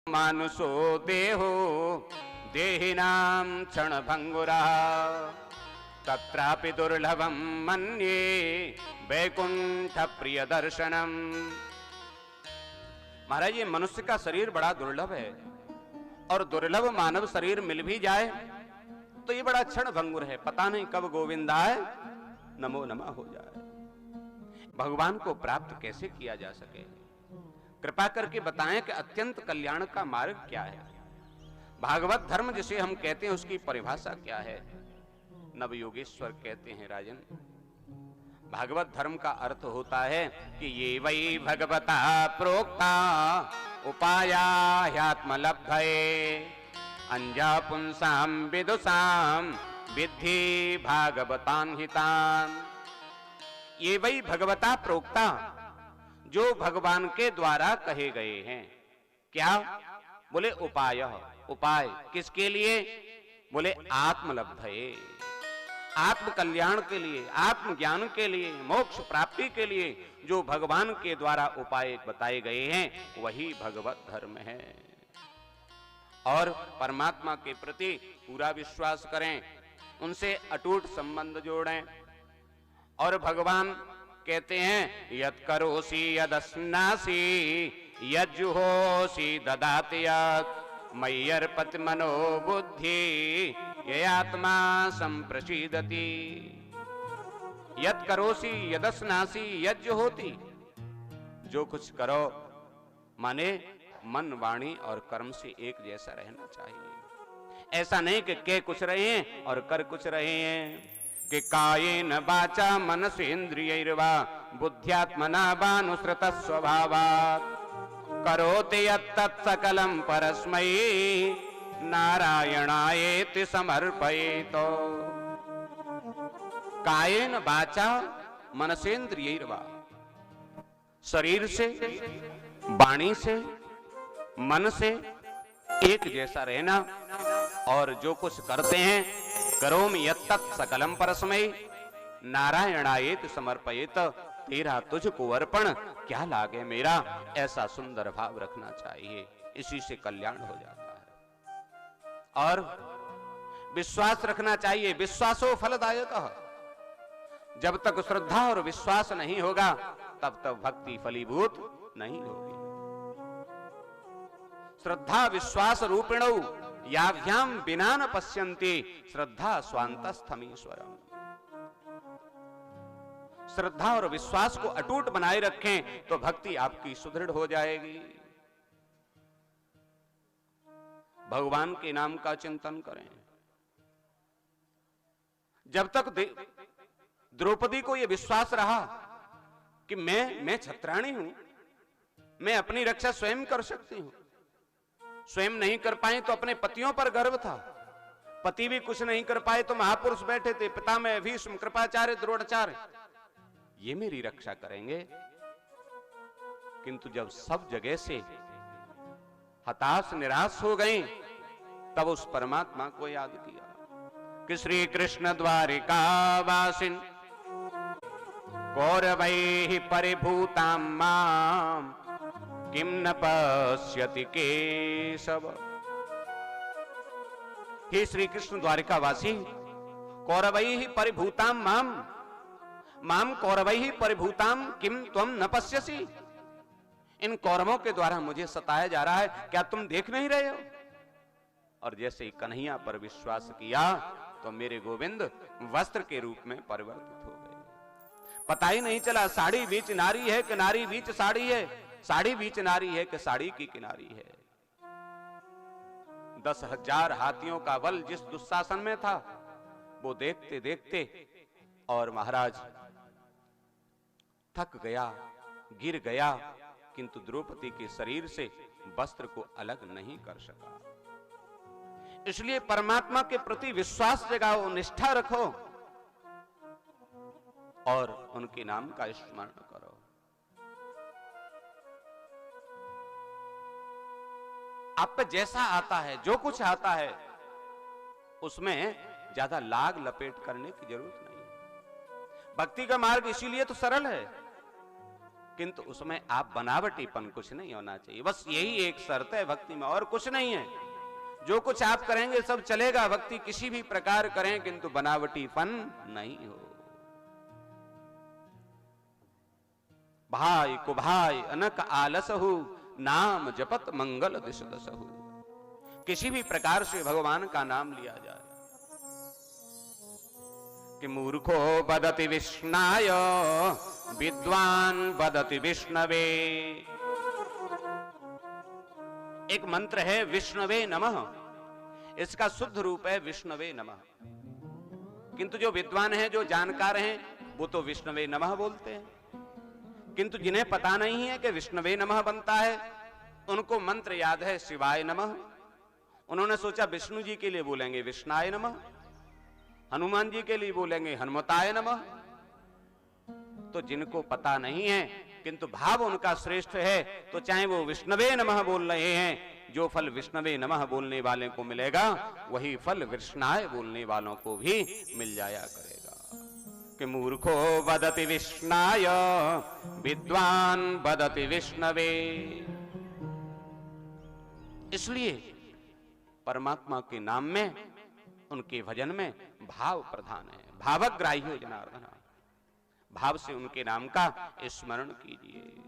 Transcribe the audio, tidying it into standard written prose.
मानुषो देहो देहिनां क्षणभंगुरः तत्रापि दुर्लभं मन्ये वैकुंठ प्रिय दर्शनम। महाराज ये मनुष्य का शरीर बड़ा दुर्लभ है और दुर्लभ मानव शरीर मिल भी जाए तो ये बड़ा क्षण भंगुर है, पता नहीं कब गोविंदाय नमो नमः हो जाए। भगवान को प्राप्त कैसे किया जा सके, कृपा करके बताएं कि अत्यंत कल्याण का मार्ग क्या है। भागवत धर्म जिसे हम कहते हैं उसकी परिभाषा क्या है। नवयोगेश्वर कहते हैं राजन, भागवत धर्म का अर्थ होता है कि ये वही भगवता प्रोक्ता उपाया ह्यात्मलब्धये अंजा पुंसाम विदुषाम विद्धि भागवतान हितान। ये वही भगवता प्रोक्ता जो भगवान के द्वारा कहे गए हैं। क्या? बोले उपाय। उपाय किसके लिए? बोले आत्मलब्धये, आत्म कल्याण के लिए, आत्म ज्ञान के लिए, मोक्ष प्राप्ति के लिए जो भगवान के द्वारा उपाय बताए गए हैं वही भगवत धर्म है। और परमात्मा के प्रति पूरा विश्वास करें, उनसे अटूट संबंध जोड़ें। और भगवान कहते हैं यत् करोसि यदस्नासि यज्जुहोसि ददाति यत् मय्यर्पति मनो बुद्धि ययात्मा संप्रसीदति। यत् करोसि यदस्नासि यज्जुहोति, जो कुछ करो माने मन वाणी और कर्म से एक जैसा रहना चाहिए। ऐसा नहीं कि कह कुछ रहे हैं और कर कुछ रहे हैं। कि कायेन वाचा मनसेन्द्रियैर्वा बुद्ध्यात्मना वानुसृत स्वभावात् करोति यत्तत् सकलं परस्मै नारायणायेति समर्पयेत्। कायेन वाचा मनसेन्द्रियैर्वा, शरीर से, वाणी से, मन से एक जैसा रहना। और जो कुछ करते हैं करोमि यत्तत् सकलं परस्मै नारायणायेति समर्पयेत्, तेरा तुझको अर्पण क्या लागे मेरा, ऐसा सुंदर भाव रखना चाहिए। इसी से कल्याण हो जाता है। और विश्वास रखना चाहिए, विश्वासो फलदायकः। जब तक श्रद्धा और विश्वास नहीं होगा तब तक भक्ति फलीभूत नहीं होगी। श्रद्धा विश्वास रूपिणौ याभ्याम विना न पश्यन्ति श्रद्धा स्वांतस्थमीश्वरम। श्रद्धा और विश्वास को अटूट बनाए रखें तो भक्ति आपकी सुदृढ़ हो जाएगी। भगवान के नाम का चिंतन करें। जब तक द्रौपदी को यह विश्वास रहा कि मैं छत्राणी हूं, मैं अपनी रक्षा स्वयं कर सकती हूं, स्वयं नहीं कर पाए तो अपने पतियों पर गर्व था, पति भी कुछ नहीं कर पाए तो महापुरुष बैठे थे, पितामह भीष्म, कृपाचार्य, द्रोणाचार्य, ये मेरी रक्षा करेंगे। किंतु जब सब जगह से हताश निराश हो गई तब उस परमात्मा को याद किया कि श्री कृष्ण द्वारिका वासिन कौरवैः परिभूतां मां किम न पश्यति केशव। हे श्री कृष्ण द्वारिकावासी, कौरवैः परिभूतां माम कौरवैः परिभूतां किम त्वम न पश्यसि। इन कौरवों के द्वारा मुझे सताया जा रहा है, क्या तुम देख नहीं रहे हो? और जैसे ही कन्हैया पर विश्वास किया तो मेरे गोविंद वस्त्र के रूप में परिवर्तित हो गए। पता ही नहीं चला साड़ी बीच नारी है कि नारी बीच साड़ी है, साड़ी बीच नारी है कि साड़ी की किनारी है। 10,000 हाथियों का बल जिस दुशासन में था वो देखते देखते और महाराज थक गया, गिर गया, किंतु द्रौपदी के शरीर से वस्त्र को अलग नहीं कर सका। इसलिए परमात्मा के प्रति विश्वास जगाओ, निष्ठा रखो और उनके नाम का स्मरण करो। आप पे जैसा आता है, जो कुछ आता है, उसमें ज्यादा लाग लपेट करने की जरूरत नहीं है। भक्ति का मार्ग इसीलिए तो सरल है किंतु उसमें आप बनावटीपन कुछ नहीं होना चाहिए। बस यही एक शर्त है भक्ति में, और कुछ नहीं है। जो कुछ आप करेंगे सब चलेगा, भक्ति किसी भी प्रकार करें, किंतु बनावटीपन नहीं हो। भाई को भाई अनक आलसहु, नाम जपत मंगल दिश दसहु। किसी भी प्रकार से भगवान का नाम लिया जाए। कि मूर्खो बदति विष्णाय, विद्वान बदति विष्णवे। एक मंत्र है विष्णवे नमः, इसका शुद्ध रूप है विष्णवे नमः। किंतु जो विद्वान हैं, जो जानकार हैं, वो तो विष्णवे नमः बोलते हैं। किंतु जिन्हें पता नहीं है कि विष्णवे नमः बनता है, उनको मंत्र याद है शिवाय नमः। उन्होंने सोचा विष्णु जी के लिए बोलेंगे विष्णाय नमः, हनुमान जी के लिए बोलेंगे हनुमताय नमः। तो जिनको पता नहीं है किंतु भाव उनका श्रेष्ठ है, तो चाहे वो विष्णवे नमः बोल रहे हैं, जो फल विष्णवे नमः बोलने वाले को मिलेगा वही फल विष्णाय बोलने वालों को भी मिल जाया करेगा। कि मूर्खो वदति विष्णाय, विद्वान वदति विष्णवे। इसलिए परमात्मा के नाम में, उनके भजन में भाव प्रधान है। भावग्राही हो जनार्दन, भाव से उनके नाम का स्मरण कीजिए।